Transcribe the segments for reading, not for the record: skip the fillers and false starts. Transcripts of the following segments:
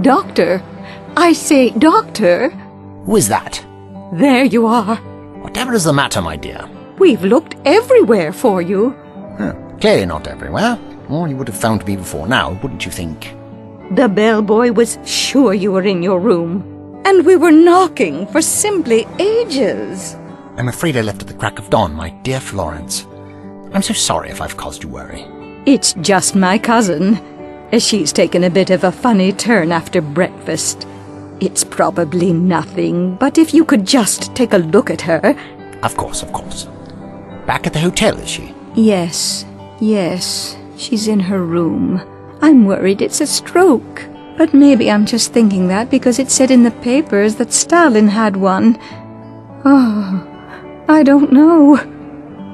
Doctor! I say, Doctor! Who is that? There you are. Whatever is the matter, my dear? We've looked everywhere for you. Clearly not everywhere. Or you would have found me before now, wouldn't you think? The bellboy was sure you were in your room. And we were knocking for simply ages. I'm afraid I left at the crack of dawn, my dear Florence. I'm so sorry if I've caused you worry. It's just my cousin. She's taken a bit of a funny turn after breakfast. It's probably nothing, but if you could just take a look at her... Of course, of course. Back at the hotel, is she? Yes. She's in her room. I'm worried it's a stroke. But maybe I'm just thinking that because it said in the papers that Stalin had one. Oh, I don't know.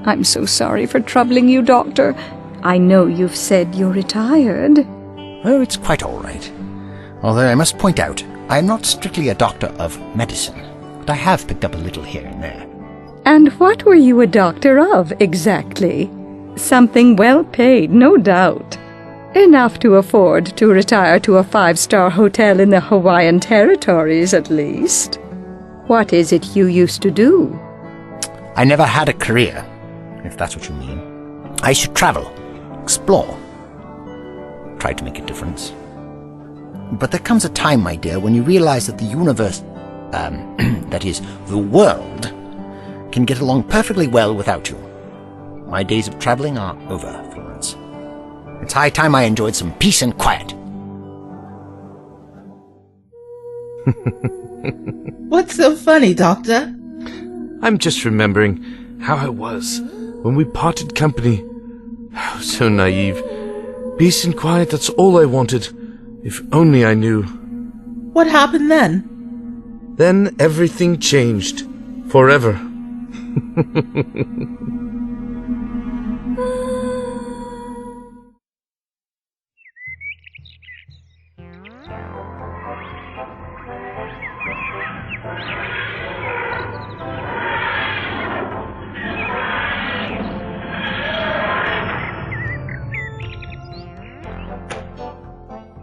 I'm so sorry for troubling you, Doctor. I know you've said you're retired. Oh, it's quite all right. Although I must point out, I am not strictly a doctor of medicine, but I have picked up a little here and there. And what were you a doctor of, exactly? Something well paid, no doubt. Enough to afford to retire to a 5-star hotel in the Hawaiian Territories, at least. What is it you used to do? I never had a career, if that's what you mean. I should travel, explore, try to make a difference. But there comes a time, my dear, when you realize that the universe, that is, the world, can get along perfectly well without you. My days of traveling are over, Florence. It's high time I enjoyed some peace and quiet. What's so funny, Doctor? I'm just remembering how I was when we parted company. Oh, so naive. Peace and quiet, that's all I wanted. If only I knew. What happened then? Then everything changed. Forever.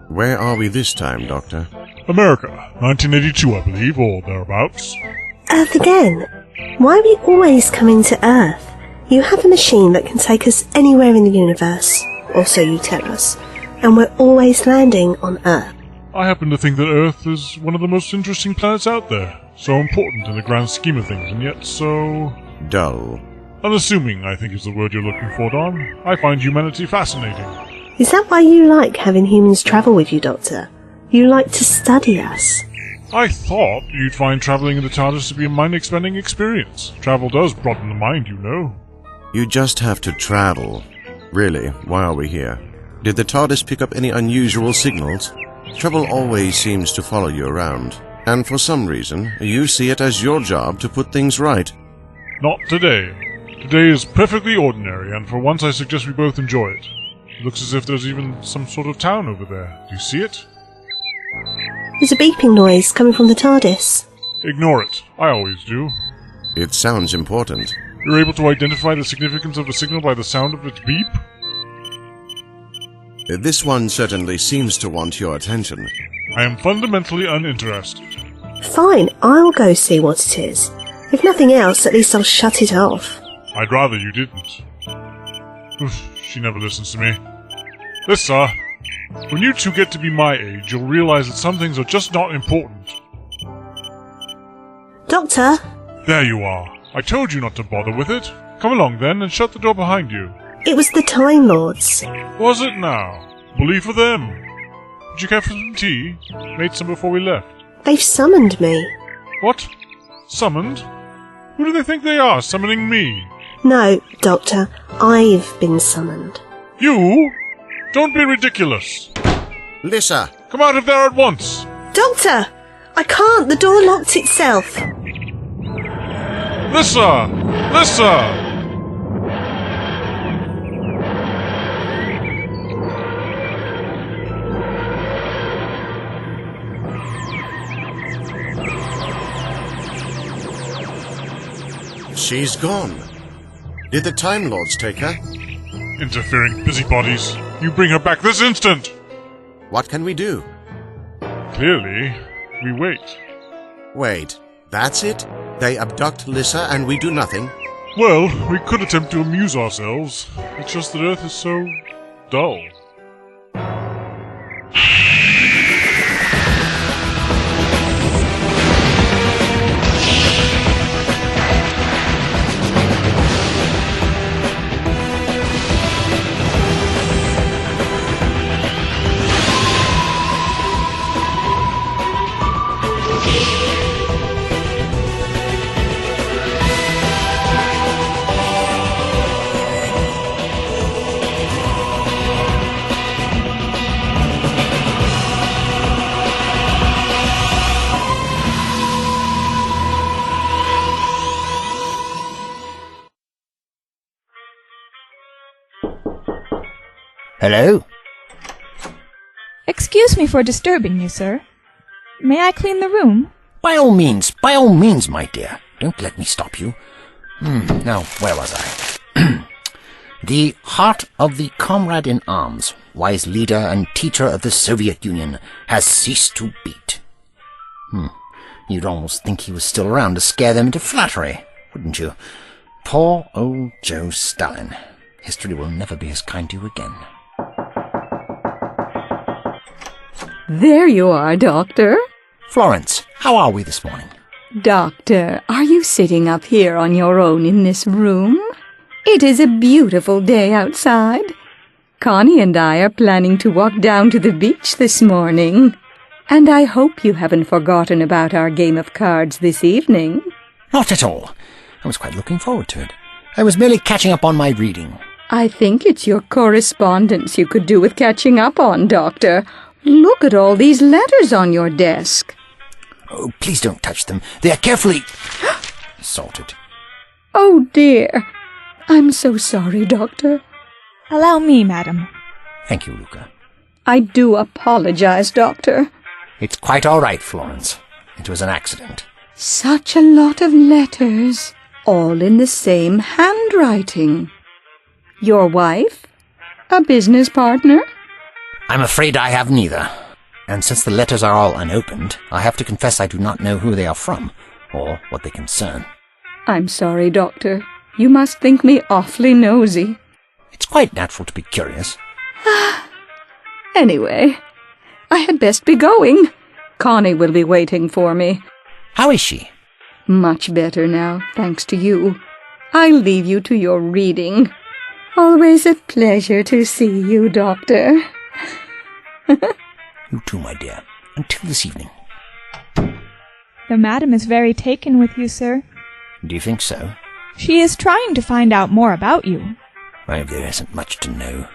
Where are we this time, Doctor? America, 1982, I believe, or thereabouts. Earth again? Why are we always coming to Earth? You have a machine that can take us anywhere in the universe, or so you tell us, and we're always landing on Earth. I happen to think that Earth is one of the most interesting planets out there. So important in the grand scheme of things, and yet so... dull. Unassuming, I think is the word you're looking for, Don. I find humanity fascinating. Is that why you like having humans travel with you, Doctor? You like to study us? I thought you'd find travelling in the TARDIS to be a mind-expanding experience. Travel does broaden the mind, you know. You just have to travel. Really, why are we here? Did the TARDIS pick up any unusual signals? Trouble always seems to follow you around, and for some reason, you see it as your job to put things right. Not today. Today is perfectly ordinary, and for once I suggest we both enjoy it. It looks as if there's even some sort of town over there. Do you see it? There's a beeping noise coming from the TARDIS. Ignore it. I always do. It sounds important. You're able to identify the significance of a signal by the sound of its beep? This one certainly seems to want your attention. I am fundamentally uninterested. Fine, I'll go see what it is. If nothing else, at least I'll shut it off. I'd rather you didn't. Oof, she never listens to me. Lissa, when you two get to be my age, you'll realize that some things are just not important. Doctor? There you are. I told you not to bother with it. Come along then and shut the door behind you. It was the Time Lords. Was it now? We'll leave for them. Would you care for some tea? Made some before we left. They've summoned me. What? Summoned? Who do they think they are, summoning me? No, Doctor, I've been summoned. You? Don't be ridiculous. Lissa! Come out of there at once. Doctor! I can't, the door locked itself. Lissa! Lissa! She's gone. Did the Time Lords take her? Interfering busybodies. You bring her back this instant! What can we do? Clearly, we wait. Wait, that's it? They abduct Lissa and we do nothing? Well, we could attempt to amuse ourselves. It's just that Earth is so dull. Hello? Excuse me for disturbing you, sir. May I clean the room? By all means, my dear. Don't let me stop you. Now, where was I? The heart of the comrade in arms, wise leader and teacher of the Soviet Union, has ceased to beat. You'd almost think he was still around to scare them into flattery, wouldn't you? Poor old Joe Stalin. History will never be as kind to you again. There you are, Doctor. Florence, how are we this morning? Doctor, are you sitting up here on your own in this room? It is a beautiful day outside. Connie and I are planning to walk down to the beach this morning. And I hope you haven't forgotten about our game of cards this evening. Not at all. I was quite looking forward to it. I was merely catching up on my reading. I think it's your correspondence you could do with catching up on, Doctor. Look at all these letters on your desk. Oh, please don't touch them. They are carefully sorted. Oh, dear. I'm so sorry, Doctor. Allow me, madam. Thank you, Luca. I do apologize, Doctor. It's quite all right, Florence. It was an accident. Such a lot of letters, all in the same handwriting. Your wife? A business partner? I'm afraid I have neither. And since the letters are all unopened, I have to confess I do not know who they are from, or what they concern. I'm sorry, Doctor. You must think me awfully nosy. It's quite natural to be curious. Anyway, I had best be going. Connie will be waiting for me. How is she? Much better now, thanks to you. I'll leave you to your reading. Always a pleasure to see you, Doctor. You too, my dear. Until this evening. The madam is very taken with you, sir. Do you think so? She is trying to find out more about you. Well, there isn't much to know.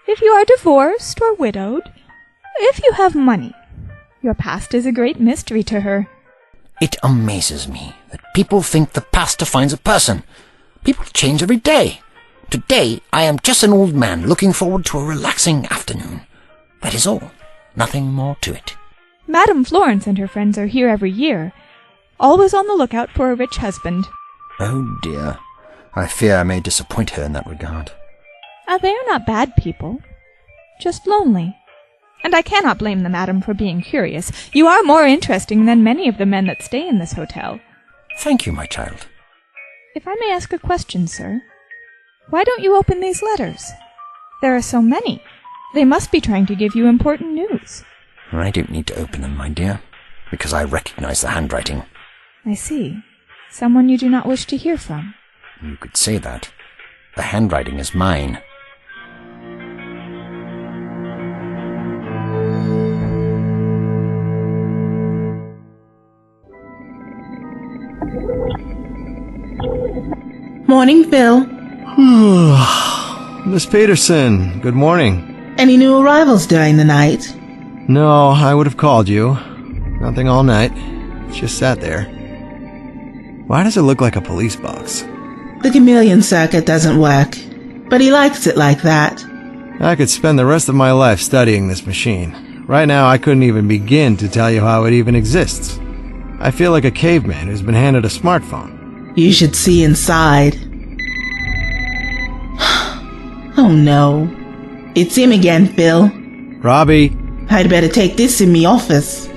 If you are divorced or widowed, if you have money, your past is a great mystery to her. It amazes me that people think the past defines a person. People change every day. Today, I am just an old man looking forward to a relaxing afternoon. That is all. Nothing more to it. Madame Florence and her friends are here every year, always on the lookout for a rich husband. Oh dear. I fear I may disappoint her in that regard. They are not bad people, just lonely. And I cannot blame the madam for being curious. You are more interesting than many of the men that stay in this hotel. Thank you, my child. If I may ask a question, sir, why don't you open these letters? There are so many. They must be trying to give you important news. I don't need to open them, my dear, because I recognize the handwriting. I see. Someone you do not wish to hear from. You could say that. The handwriting is mine. Morning, Phil. Miss Peterson, good morning. Any new arrivals during the night? No, I would have called you. Nothing all night. Just sat there. Why does it look like a police box? The chameleon circuit doesn't work, but he likes it like that. I could spend the rest of my life studying this machine. Right now, I couldn't even begin to tell you how it even exists. I feel like a caveman who's been handed a smartphone. You should see inside. Oh no. It's him again, Phil. Robbie, I'd better take this in me office.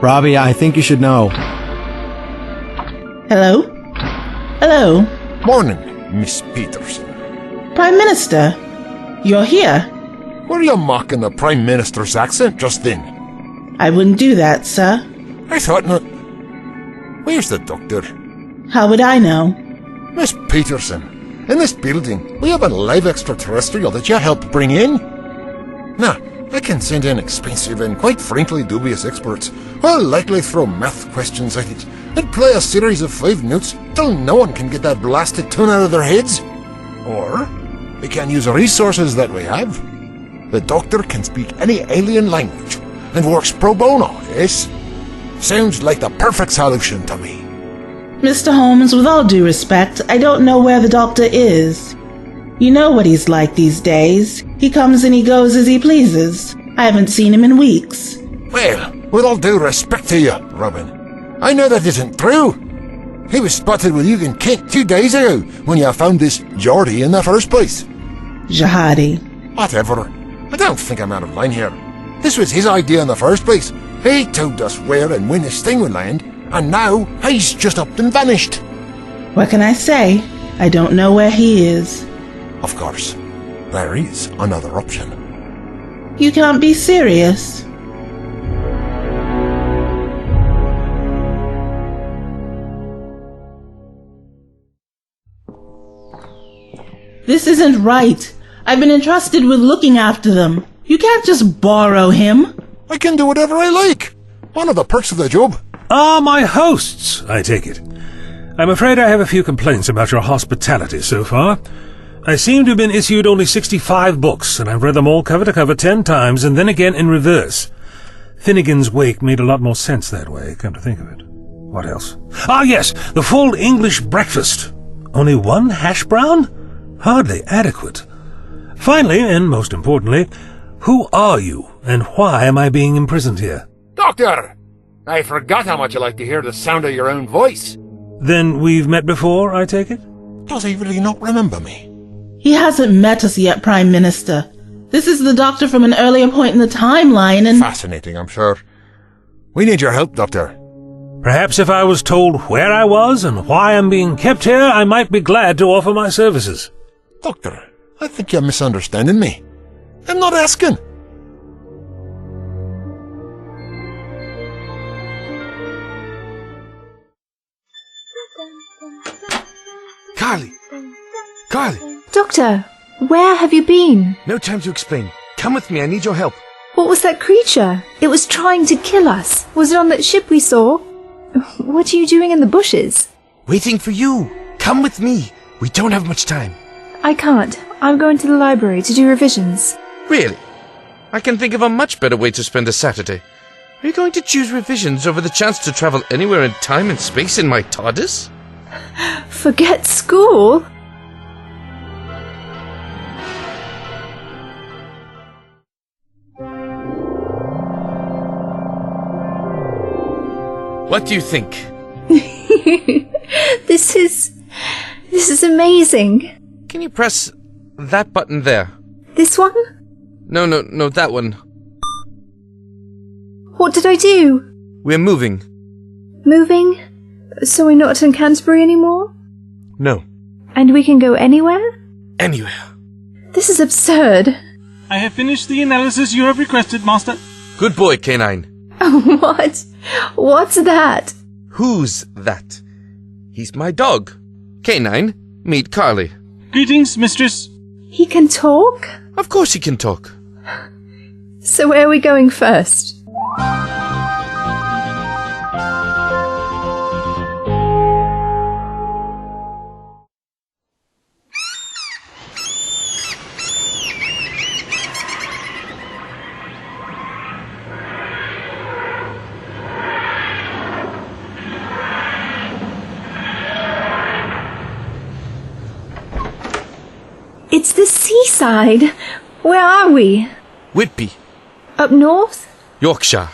Robbie, I think you should know. Hello? Hello? Morning, Miss Peterson. Prime Minister? You're here? Were you mocking the Prime Minister's accent just then? I wouldn't do that, sir. I thought not. Where's the doctor? How would I know? Miss Peterson, in this building, we have a live extraterrestrial that you helped bring in. Now, I can send in expensive and quite frankly dubious experts who'll likely throw math questions at it and play a series of 5 notes till no one can get that blasted tune out of their heads. Or, we can use resources that we have. The doctor can speak any alien language and works pro bono, yes? Sounds like the perfect solution to me. Mr. Holmes, with all due respect, I don't know where the doctor is. You know what he's like these days. He comes and he goes as he pleases. I haven't seen him in weeks. Well, with all due respect to you, Robin, I know that isn't true. He was spotted with you in Kent 2 days ago when you found this Geordie in the first place. Jihadi. Whatever. I don't think I'm out of line here. This was his idea in the first place. He told us where and when this thing would land, and now he's just up and vanished. What can I say? I don't know where he is. Of course, there is another option. You can't be serious. This isn't right. I've been entrusted with looking after them. You can't just borrow him. I can do whatever I like. One of the perks of the job. Ah, my hosts, I take it. I'm afraid I have a few complaints about your hospitality so far. I seem to have been issued only 65 books, and I've read them all cover to cover 10 times, and then again in reverse. Finnegan's Wake made a lot more sense that way, come to think of it. What else? Ah, yes, the full English breakfast. Only 1 hash brown? Hardly adequate. Finally, and most importantly, who are you, and why am I being imprisoned here? Doctor! I forgot how much you like to hear the sound of your own voice. Then we've met before, I take it? Does he really not remember me? He hasn't met us yet, Prime Minister. This is the doctor from an earlier point in the timeline, and... Fascinating, I'm sure. We need your help, Doctor. Perhaps if I was told where I was and why I'm being kept here, I might be glad to offer my services. Doctor, I think you're misunderstanding me. I'm not asking. Carly! Carly! Doctor, where have you been? No time to explain. Come with me, I need your help. What was that creature? It was trying to kill us. Was it on that ship we saw? What are you doing in the bushes? Waiting for you. Come with me. We don't have much time. I can't. I'm going to the library to do revisions. Really? I can think of a much better way to spend a Saturday. Are you going to choose revisions over the chance to travel anywhere in time and space in my TARDIS? Forget school? What do you think? This is amazing. Can you press that button there? This one? No, that one. What did I do? We're moving. Moving? So we're not in Canterbury anymore? No. And we can go anywhere? Anywhere. This is absurd. I have finished the analysis you have requested, Master. Good boy, K9. What? What's that? Who's that? He's my dog. K9, meet Carly. Greetings, mistress. He can talk? Of course he can talk. So where are we going first? It's the seaside. Where are we? Whitby. Up north? Yorkshire.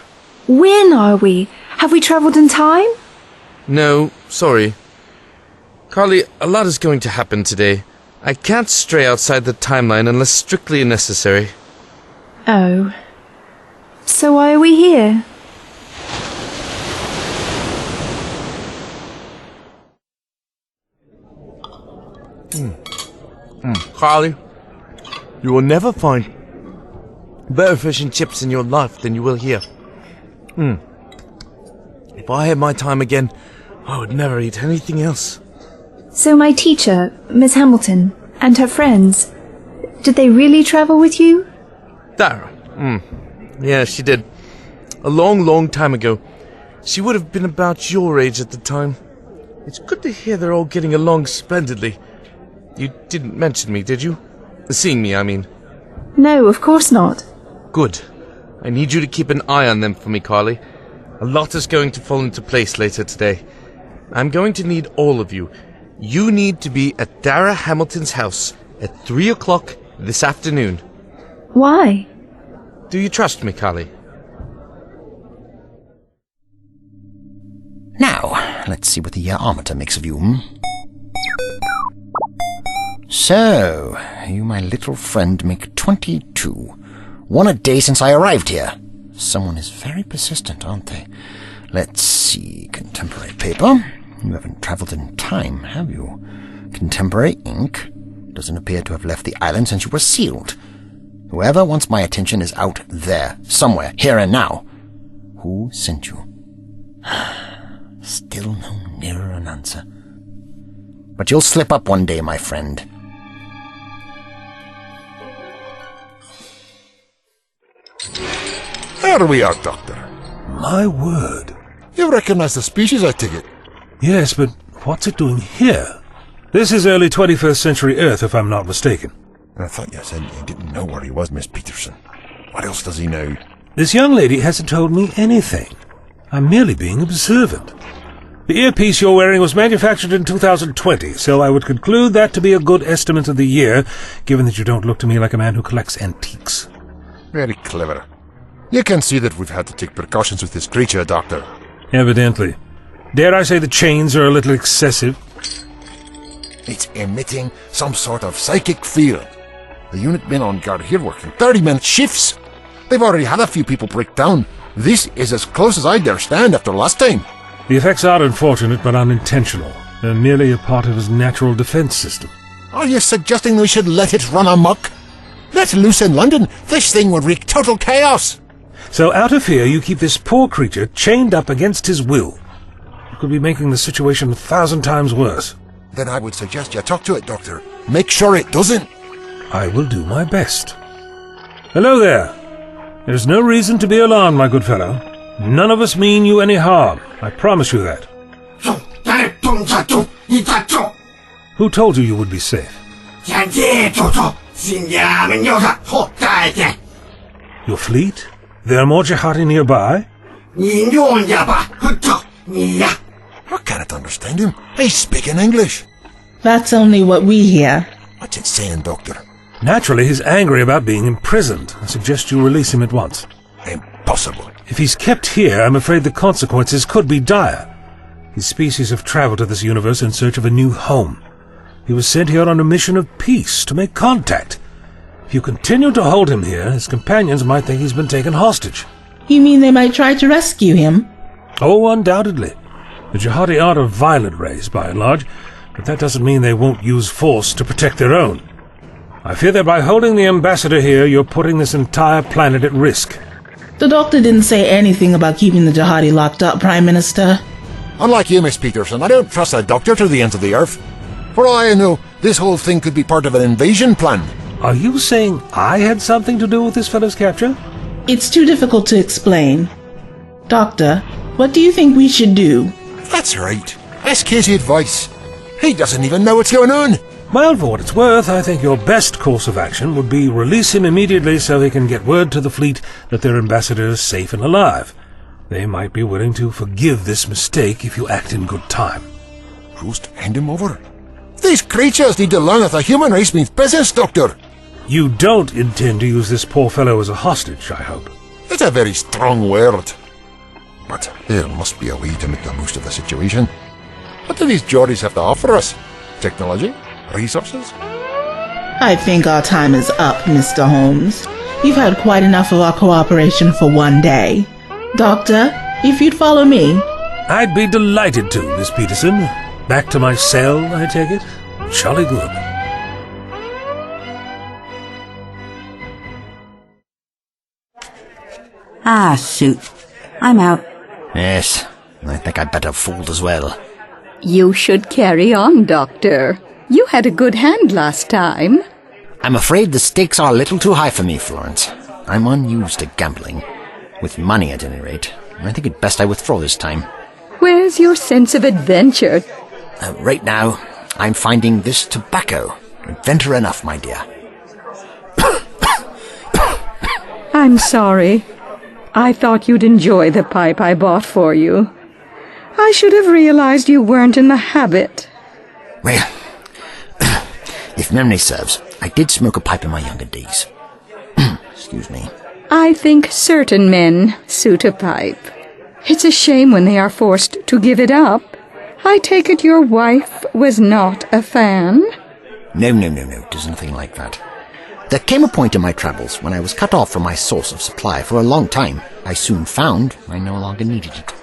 When are we? Have we travelled in time? No, sorry. Carly, a lot is going to happen today. I can't stray outside the timeline unless strictly necessary. Oh. So why are we here? Carly, you will never find better fish and chips in your life than you will here. If I had my time again, I would never eat anything else. So my teacher, Miss Hamilton, and her friends, did they really travel with you? Dara. Yeah, she did. A long, long time ago. She would have been about your age at the time. It's good to hear they're all getting along splendidly. You didn't mention me, did you? Seeing me, I mean. No, of course not. Good. I need you to keep an eye on them for me, Carly. A lot is going to fall into place later today. I'm going to need all of you. You need to be at Dara Hamilton's house at 3 o'clock this afternoon. Why? Do you trust me, Carly? Now, let's see what the armator makes of you. So, you, my little friend, make 22. One a day since I arrived here. Someone is very persistent, aren't they? Let's see. Contemporary paper. You haven't travelled in time, have you? Contemporary ink. Doesn't appear to have left the island since you were sealed. Whoever wants my attention is out there, somewhere, here and now. Who sent you? Still no nearer an answer. But you'll slip up one day, my friend. There we are, Doctor. My word. You recognize the species, I take it? Yes, but what's it doing here? This is early 21st century Earth, if I'm not mistaken. I thought you said you didn't know where he was, Miss Peterson. What else does he know? This young lady hasn't told me anything. I'm merely being observant. The earpiece you're wearing was manufactured in 2020, so I would conclude that to be a good estimate of the year, given that you don't look to me like a man who collects antiques. Very clever. You can see that we've had to take precautions with this creature, Doctor. Evidently. Dare I say the chains are a little excessive? It's emitting some sort of psychic field. The unit men on guard here working 30-minute shifts. They've already had a few people break down. This is as close as I dare stand after last time. The effects are unfortunate but unintentional. They're merely a part of his natural defense system. Are you suggesting we should let it run amok? Let loose in London, this thing would wreak total chaos. So out of fear, you keep this poor creature chained up against his will. You could be making the situation 1,000 times worse. Then I would suggest you talk to it, Doctor. Make sure it doesn't. I will do my best. Hello there. There's no reason to be alarmed, my good fellow. None of us mean you any harm. I promise you that. Who told you you would be safe? Your fleet? There are more jihadi nearby? I cannot understand him. He's speaking English. That's only what we hear. What's it saying, Doctor? Naturally, he's angry about being imprisoned. I suggest you release him at once. Impossible. If he's kept here, I'm afraid the consequences could be dire. His species have traveled to this universe in search of a new home. He was sent here on a mission of peace to make contact. If you continue to hold him here, his companions might think he's been taken hostage. You mean they might try to rescue him? Oh, undoubtedly. The jihadi aren't a violent race, by and large, but that doesn't mean they won't use force to protect their own. I fear that by holding the ambassador here, you're putting this entire planet at risk. The doctor didn't say anything about keeping the jihadi locked up, Prime Minister. Unlike you, Miss Peterson, I don't trust a doctor to the ends of the earth. For all I know, this whole thing could be part of an invasion plan. Are you saying I had something to do with this fellow's capture? It's too difficult to explain. Doctor, what do you think we should do? That's right. Ask his advice. He doesn't even know what's going on. Well, for what it's worth, I think your best course of action would be release him immediately so he can get word to the fleet that their ambassador is safe and alive. They might be willing to forgive this mistake if you act in good time. Just hand him over. These creatures need to learn that the human race means business, Doctor. You don't intend to use this poor fellow as a hostage, I hope. It's a very strong word. But there must be a way to make the most of the situation. What do these Geordies have to offer us? Technology? Resources? I think our time is up, Mr. Holmes. You've had quite enough of our cooperation for one day. Doctor, if you'd follow me. I'd be delighted to, Miss Peterson. Back to my cell, I take it? Jolly good. Ah, shoot. I'm out. Yes, I think I'd better have fooled as well. You should carry on, Doctor. You had a good hand last time. I'm afraid the stakes are a little too high for me, Florence. I'm unused to gambling. With money, at any rate. I think it best I withdraw this time. Where's your sense of adventure? Right now, I'm finding this tobacco. Adventure enough, my dear. I'm sorry. I thought you'd enjoy the pipe I bought for you. I should have realized you weren't in the habit. Well, if memory serves, I did smoke a pipe in my younger days. Excuse me. I think certain men suit a pipe. It's a shame when they are forced to give it up. I take it your wife was not a fan? No, there's nothing like that. There came a point in my travels when I was cut off from my source of supply for a long time. I soon found I no longer needed it.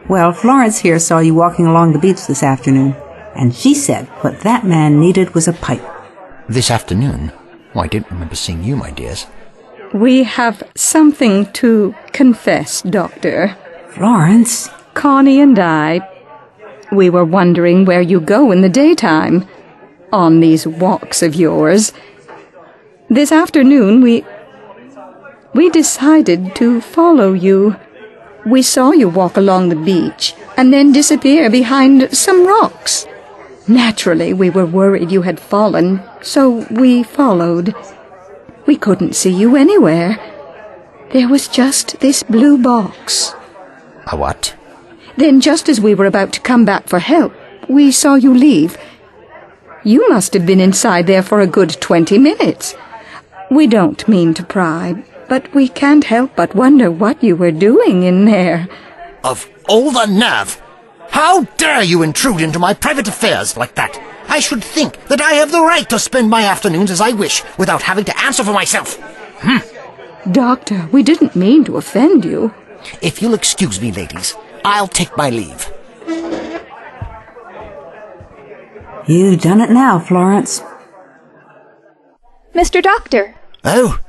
Well, Florence here saw you walking along the beach this afternoon, and she said what that man needed was a pipe. This afternoon? Oh, I didn't remember seeing you, my dears. We have something to confess, Doctor. Florence? Connie and I, we were wondering where you go in the daytime, on these walks of yours. This afternoon, we decided to follow you. We saw you walk along the beach and then disappear behind some rocks. Naturally, we were worried you had fallen, so we followed. We couldn't see you anywhere. There was just this blue box. A what? Then, just as we were about to come back for help, we saw you leave. You must have been inside there for a good 20 minutes. We don't mean to pry, but we can't help but wonder what you were doing in there. Of all the nerve! How dare you intrude into my private affairs like that? I should think that I have the right to spend my afternoons as I wish without having to answer for myself. Doctor, we didn't mean to offend you. If you'll excuse me, ladies, I'll take my leave. You've done it now, Florence. Mr. Doctor! Oh,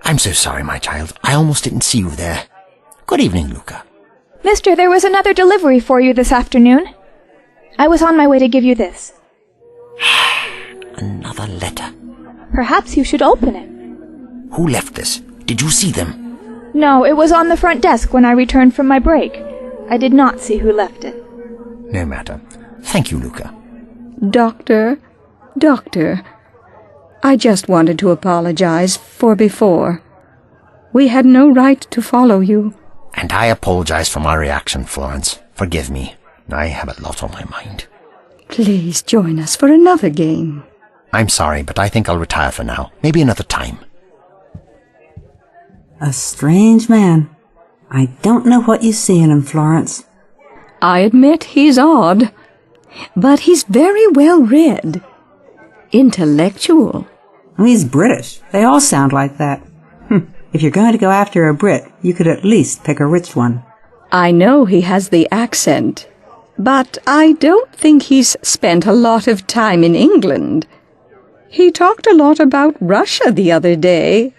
I'm so sorry, my child. I almost didn't see you there. Good evening, Luca. Mister, there was another delivery for you this afternoon. I was on my way to give you this. Another letter. Perhaps you should open it. Who left this? Did you see them? No, it was on the front desk when I returned from my break. I did not see who left it. No matter. Thank you, Luca. Doctor, I just wanted to apologize for before. We had no right to follow you. And I apologize for my reaction, Florence. Forgive me. I have a lot on my mind. Please join us for another game. I'm sorry, but I think I'll retire for now. Maybe another time. A strange man. I don't know what you see in him, Florence. I admit he's odd, but he's very well read. Intellectual. He's British. They all sound like that. If you're going to go after a Brit, you could at least pick a rich one. I know he has the accent, but I don't think he's spent a lot of time in England. He talked a lot about Russia the other day.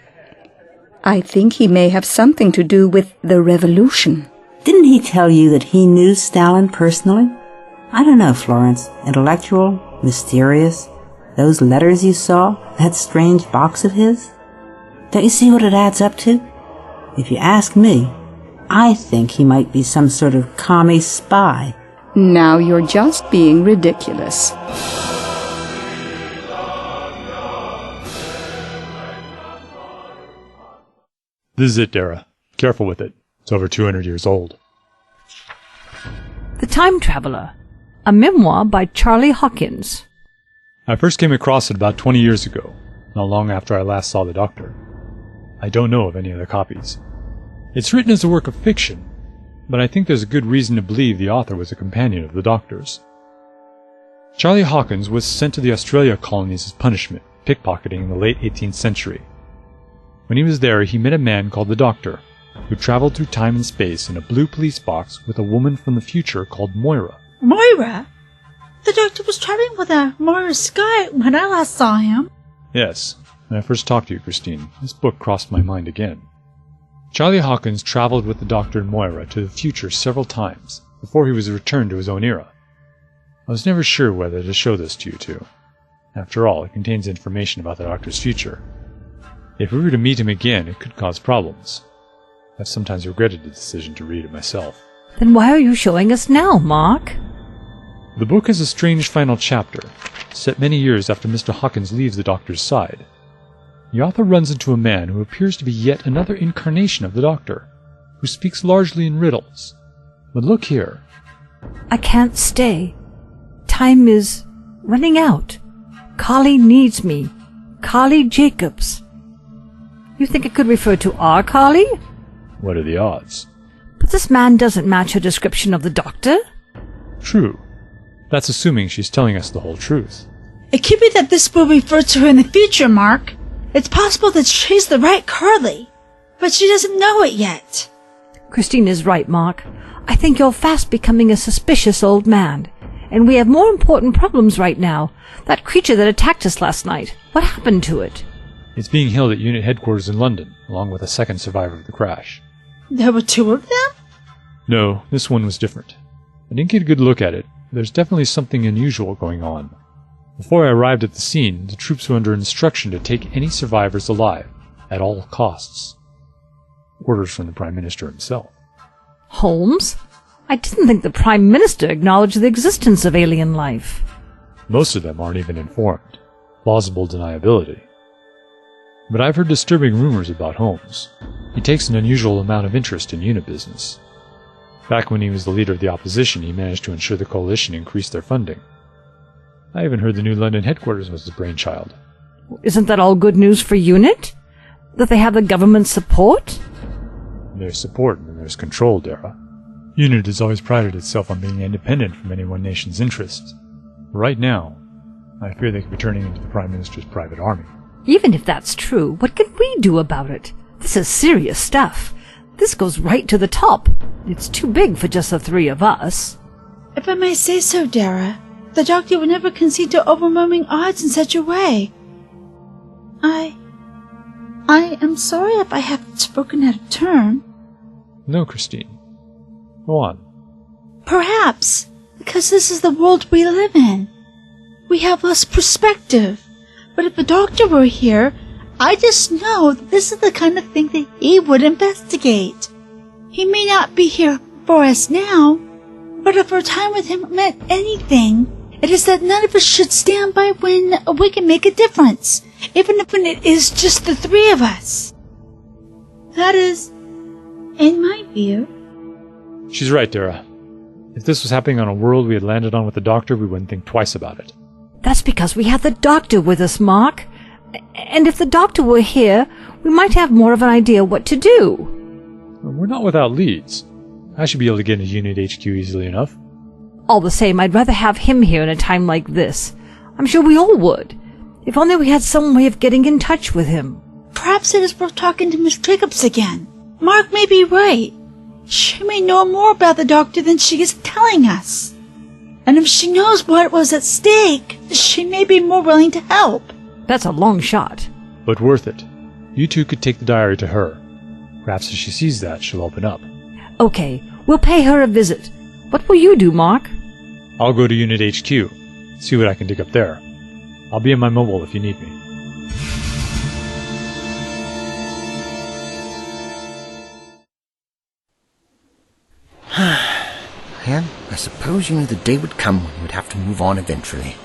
I think he may have something to do with the revolution. Didn't he tell you that he knew Stalin personally? I don't know, Florence. Intellectual, mysterious. Those letters you saw, that strange box of his. Don't you see what it adds up to? If you ask me, I think he might be some sort of commie spy. Now you're just being ridiculous. This is it, Dara. Careful with it. It's over 200 years old. The Time Traveler, a memoir by Charlie Hawkins. I first came across it about 20 years ago, not long after I last saw the Doctor. I don't know of any other copies. It's written as a work of fiction, but I think there's a good reason to believe the author was a companion of the Doctor's. Charlie Hawkins was sent to the Australia colonies as punishment, pickpocketing in the late 18th century. When he was there, he met a man called the Doctor, who traveled through time and space in a blue police box with a woman from the future called Moira. Moira? The Doctor was traveling with a Moira Sky when I last saw him. Yes, when I first talked to you, Christine, this book crossed my mind again. Charlie Hawkins traveled with the Doctor and Moira to the future several times before he was returned to his own era. I was never sure whether to show this to you two. After all, it contains information about the Doctor's future. If we were to meet him again, it could cause problems. I've sometimes regretted the decision to read it myself. Then why are you showing us now, Mark? The book has a strange final chapter, set many years after Mr. Hawkins leaves the Doctor's side. The author runs into a man who appears to be yet another incarnation of the Doctor, who speaks largely in riddles. But look here. I can't stay. Time is running out. Carly needs me. Carly Jacobs. You think it could refer to our Carly? What are the odds? But this man doesn't match her description of the Doctor. True. That's assuming she's telling us the whole truth. It could be that this will refer to her in the future, Mark. It's possible that she's the right Carly, but she doesn't know it yet. Christine is right, Mark. I think you're fast becoming a suspicious old man. And we have more important problems right now. That creature that attacked us last night. What happened to it? It's being held at unit headquarters in London, along with a second survivor of the crash. There were two of them? No, this one was different. I didn't get a good look at it. There's definitely something unusual going on. Before I arrived at the scene, the troops were under instruction to take any survivors alive, at all costs. Orders from the Prime Minister himself. Holmes? I didn't think the Prime Minister acknowledged the existence of alien life. Most of them aren't even informed. Plausible deniability. But I've heard disturbing rumors about Holmes. He takes an unusual amount of interest in unit business. Back when he was the leader of the opposition, he managed to ensure the coalition increased their funding. I even heard the new London headquarters was his brainchild. Isn't that all good news for UNIT? That they have the government's support? There's support and there's control, Dara. UNIT has always prided itself on being independent from any one nation's interests. Right now, I fear they could be turning into the Prime Minister's private army. Even if that's true, what can we do about it? This is serious stuff. This goes right to the top. It's too big for just the three of us. If I may say so, Dara, the Doctor would never concede to overwhelming odds in such a way. I am sorry if I have spoken out of turn. No, Christine. Go on. Perhaps, because this is the world we live in. We have less perspective. But if a Doctor were here, I just know that this is the kind of thing that he would investigate. He may not be here for us now, but if our time with him meant anything, it is that none of us should stand by when we can make a difference, even if it is just the three of us. That is, in my view. She's right, Dara. If this was happening on a world we had landed on with the Doctor, we wouldn't think twice about it. That's because we have the Doctor with us, Mark. And if the Doctor were here, we might have more of an idea what to do. We're not without leads. I should be able to get into Unit HQ easily enough. All the same, I'd rather have him here in a time like this. I'm sure we all would. If only we had some way of getting in touch with him. Perhaps it is worth talking to Miss Jacobs again. Mark may be right. She may know more about the Doctor than she is telling us. And if she knows what was at stake, she may be more willing to help. That's a long shot. But worth it. You two could take the diary to her. Perhaps if she sees that, she'll open up. Okay, we'll pay her a visit. What will you do, Mark? I'll go to Unit HQ, see what I can dig up there. I'll be in my mobile if you need me. Well, I suppose you knew the day would come when you would have to move on eventually.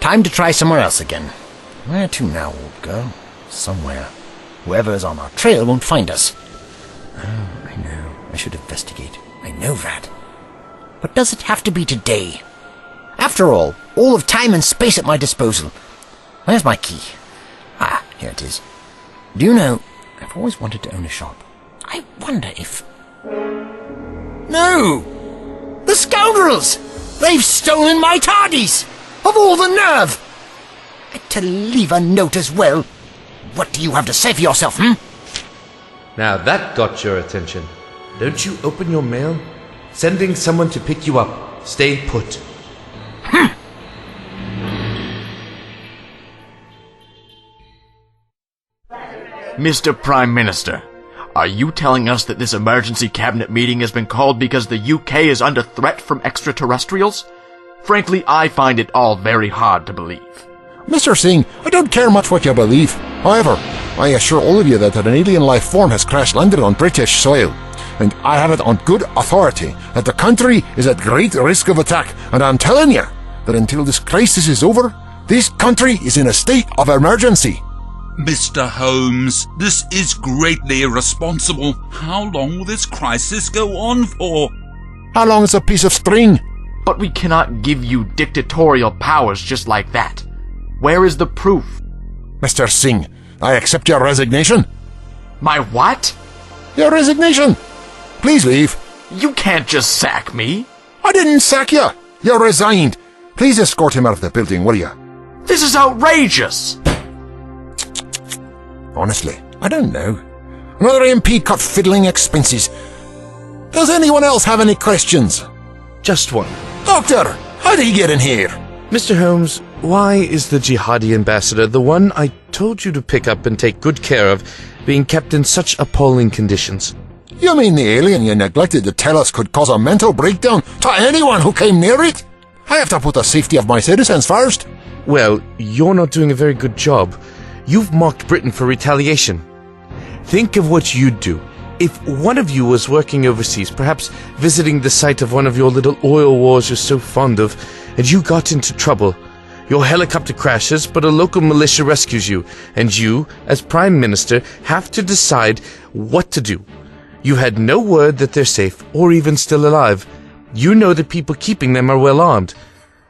Time to try somewhere else again. Where to now, old girl? Somewhere. Whoever is on our trail won't find us. Oh, I know. I should investigate. I know that. But does it have to be today? After all of time and space at my disposal. Where's my key? Ah, here it is. Do you know, I've always wanted to own a shop. I wonder if... No! The scoundrels! They've stolen my tardies! Of all the nerve! To leave a note as well. What do you have to say for yourself, hmm? Now that got your attention. Don't you open your mail? Sending someone to pick you up. Stay put. Mr. Prime Minister, are you telling us that this emergency cabinet meeting has been called because the UK is under threat from extraterrestrials? Frankly, I find it all very hard to believe. Mr. Singh, I don't care much what you believe. However, I assure all of you that an alien life form has crash-landed on British soil. And I have it on good authority that the country is at great risk of attack. And I'm telling you that until this crisis is over, this country is in a state of emergency. Mr. Holmes, this is greatly irresponsible. How long will this crisis go on for? How long is a piece of string? But we cannot give you dictatorial powers just like that. Where is the proof? Mr. Singh, I accept your resignation. My what? Your resignation. Please leave. You can't just sack me. I didn't sack you. You're resigned. Please escort him out of the building, will you? This is outrageous. Honestly, I don't know. Another MP cut fiddling expenses. Does anyone else have any questions? Just one. Doctor, how did he get in here? Mr. Holmes, why is the jihadi ambassador, the one I told you to pick up and take good care of, being kept in such appalling conditions? You mean the alien you neglected to tell us could cause a mental breakdown to anyone who came near it? I have to put the safety of my citizens first. Well, you're not doing a very good job. You've mocked Britain for retaliation. Think of what you'd do. If one of you was working overseas, perhaps visiting the site of one of your little oil wars you're so fond of, and you got into trouble. Your helicopter crashes, but a local militia rescues you, and you, as Prime Minister, have to decide what to do. You had no word that they're safe, or even still alive. You know the people keeping them are well armed.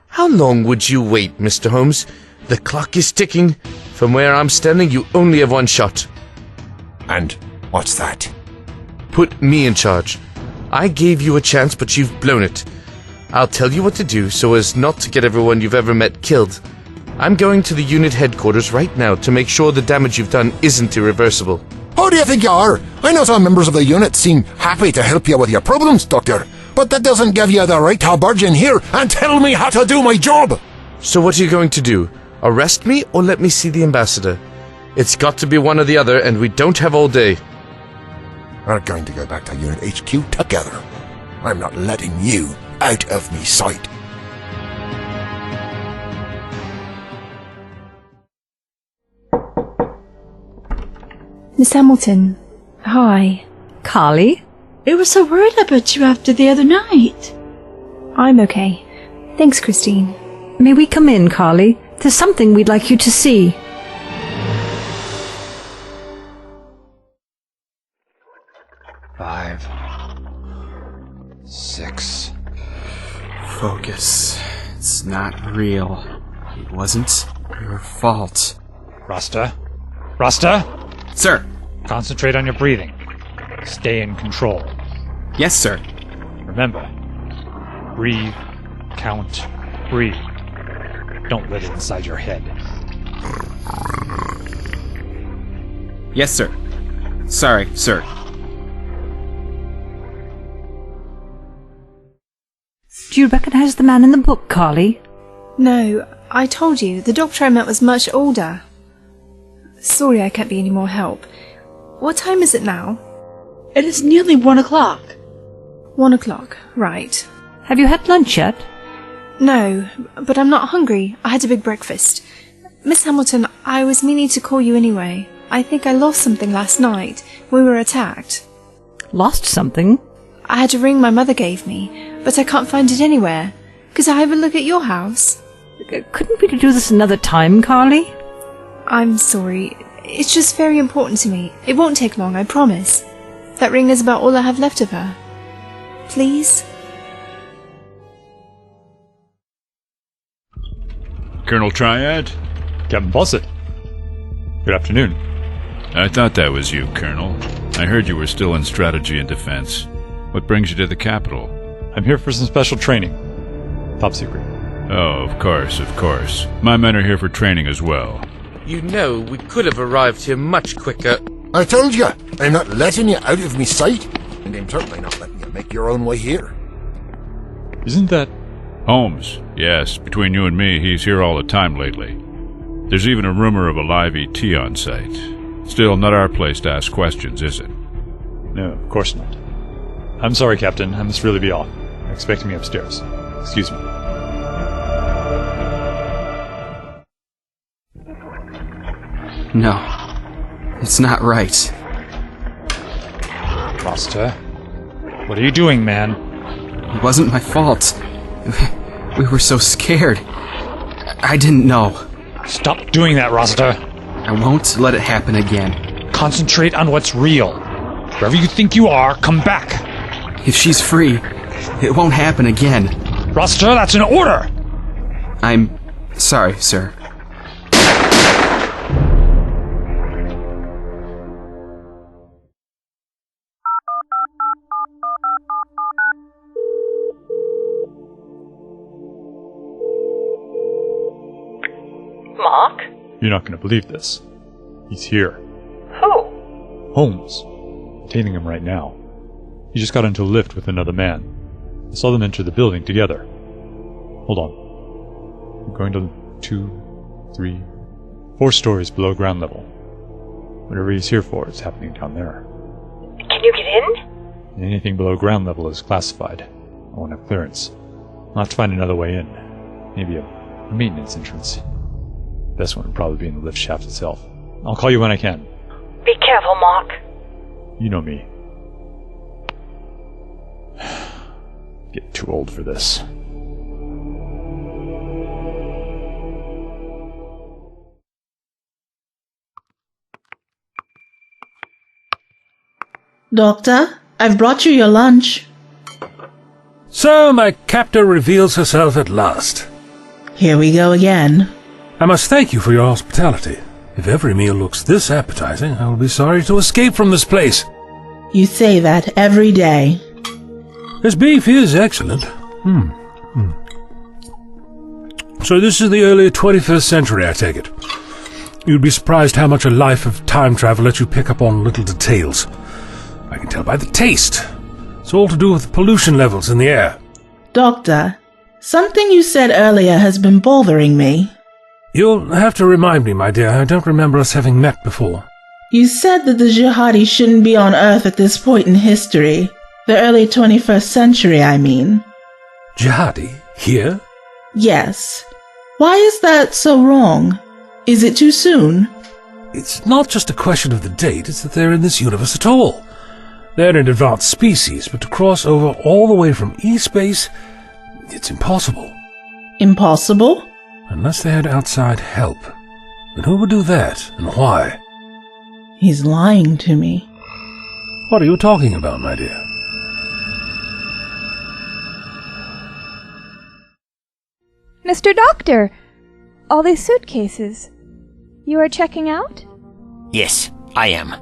How long would you wait, Mr. Holmes? The clock is ticking. From where I'm standing, you only have one shot. And what's that? Put me in charge. I gave you a chance, but you've blown it. I'll tell you what to do so as not to get everyone you've ever met killed. I'm going to the unit headquarters right now to make sure the damage you've done isn't irreversible. Who do you think you are? I know some members of the unit seem happy to help you with your problems, Doctor, but that doesn't give you the right to barge in here and tell me how to do my job. So what are you going to do? Arrest me or let me see the ambassador? It's got to be one or the other, and we don't have all day. We're going to go back to Unit HQ together. I'm not letting you out of me sight. Miss Hamilton, hi. Carly? We were so worried about you after the other night. I'm okay. Thanks, Christine. May we come in, Carly? There's something we'd like you to see. Five. 6. Focus. It's not real. It wasn't your fault. Rasta? Rasta? Sir. Concentrate on your breathing. Stay in control. Yes, sir. Remember, breathe, count, breathe. Don't let it inside your head. Yes, sir. Sorry, sir. Do you recognize the man in the book, Carly? No, I told you, the doctor I met was much older. Sorry I can't be any more help. What time is it now? It is nearly 1 o'clock. 1 o'clock, right. Have you had lunch yet? No, but I'm not hungry. I had a big breakfast. Miss Hamilton, I was meaning to call you anyway. I think I lost something last night. We were attacked. Lost something? I had a ring my mother gave me, but I can't find it anywhere. Could I have a look at your house? Couldn't we do this another time, Carly? I'm sorry. It's just very important to me. It won't take long, I promise. That ring is about all I have left of her. Please? Colonel Triad? Captain Fawcett. Good afternoon. I thought that was you, Colonel. I heard you were still in strategy and defense. What brings you to the capital? I'm here for some special training. Top secret. Oh, of course, of course. My men are here for training as well. You know, we could have arrived here much quicker. I told you, I'm not letting you out of my sight, and I'm certainly not letting you make your own way here. Isn't that... Holmes, yes, between you and me, he's here all the time lately. There's even a rumor of a live ET on site. Still, not our place to ask questions, is it? No, of course not. I'm sorry, Captain. I must really be off. They're expecting me upstairs. Excuse me. No. It's not right. Rossiter, what are you doing, man? It wasn't my fault. We were so scared. I didn't know. Stop doing that, Rossiter. I won't let it happen again. Concentrate on what's real. Wherever you think you are, come back. If she's free, it won't happen again. Rossiter, that's an order! I'm sorry, sir. Mark? You're not going to believe this. He's here. Who? Holmes. Detaining him right now. He just got into a lift with another man. I saw them enter the building together. Hold on. We're going to 2, 3, 4 stories below ground level. Whatever he's here for is happening down there. Can you get in? Anything below ground level is classified. I won't have clearance. I'll have to find another way in. Maybe a maintenance entrance. Best one would probably be in the lift shaft itself. I'll call you when I can. Be careful, Mark. You know me. Getting too old for this. Doctor, I've brought you your lunch. So my captor reveals herself at last. Here we go again. I must thank you for your hospitality. If every meal looks this appetizing, I will be sorry to escape from this place. You say that every day. This beef is excellent. So this is the early 21st century, I take it. You'd be surprised how much a life of time travel lets you pick up on little details. I can tell by the taste. It's all to do with the pollution levels in the air. Doctor, something you said earlier has been bothering me. You'll have to remind me, my dear. I don't remember us having met before. You said that the jihadi shouldn't be on Earth at this point in history. The early 21st century, I mean. Jihadi? Here? Yes. Why is that so wrong? Is it too soon? It's not just a question of the date, it's that they're in this universe at all. They're an advanced species, but to cross over all the way from E-space, it's impossible. Impossible? Unless they had outside help. But who would do that, and why? He's lying to me. What are you talking about, my dear? Mr. Doctor! All these suitcases. You are checking out? Yes, I am.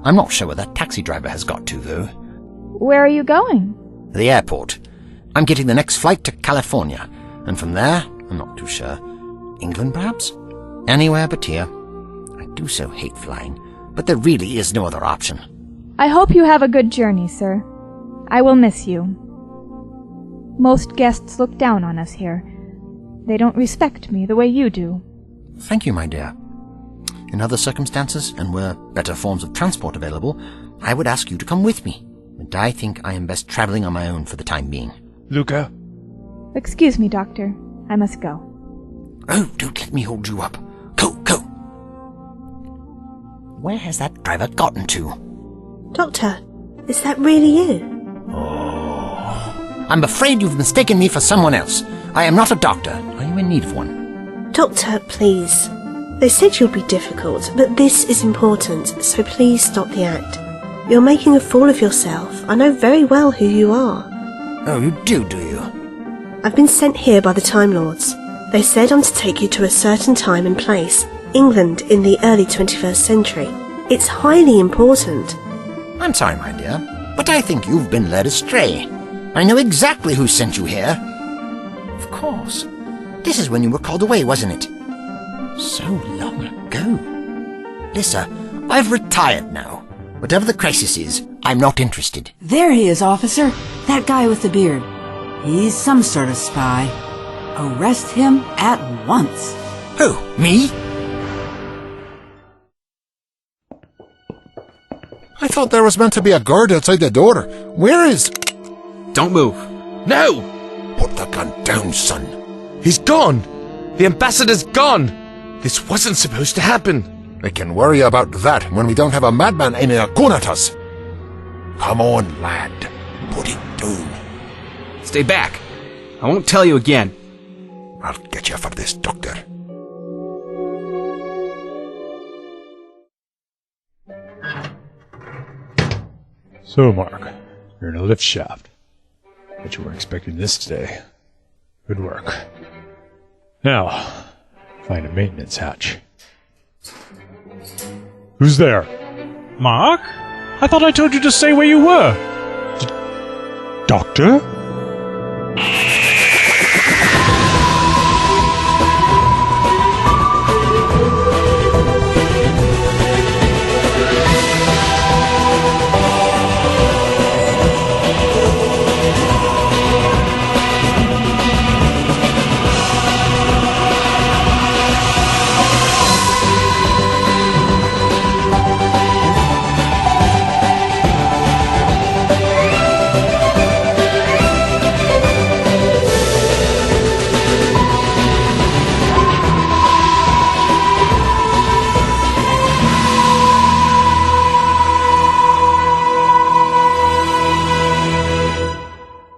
I'm not sure where that taxi driver has got to, though. Where are you going? The airport. I'm getting the next flight to California, and from there, I'm not too sure. England, perhaps? Anywhere but here. I do so hate flying, but there really is no other option. I hope you have a good journey, sir. I will miss you. Most guests look down on us here. They don't respect me the way you do. Thank you, my dear. In other circumstances, and were better forms of transport available, I would ask you to come with me. But I think I am best traveling on my own for the time being. Luca? Excuse me, Doctor. I must go. Oh, don't let me hold you up. Go, go! Where has that driver gotten to? Doctor, is that really you? Oh. I'm afraid you've mistaken me for someone else. I am not a doctor. Are you in need of one? Doctor, please. They said you'll be difficult, but this is important, so please stop the act. You're making a fool of yourself. I know very well who you are. Oh, you do you? I've been sent here by the Time Lords. They said I'm to take you to a certain time and place, England in the early 21st century. It's highly important. I'm sorry, my dear, but I think you've been led astray. I know exactly who sent you here. Of course. This is when you were called away, wasn't it? So long ago. No. Lissa, I've retired now. Whatever the crisis is, I'm not interested. There he is, officer. That guy with the beard. He's some sort of spy. Arrest him at once. Who? Me? I thought there was meant to be a guard outside the door. Where is... Don't move. No! Put the gun down, son. He's gone! The ambassador's gone! This wasn't supposed to happen. We can worry about that when we don't have a madman aiming a gun at us. Come on, lad. Put it down. Stay back. I won't tell you again. I'll get you for this, Doctor. So, Mark, you're in a lift shaft. Bet you weren't expecting this today. Good work. Now, find a maintenance hatch. Who's there? Mark? I thought I told you to stay where you were. Doctor?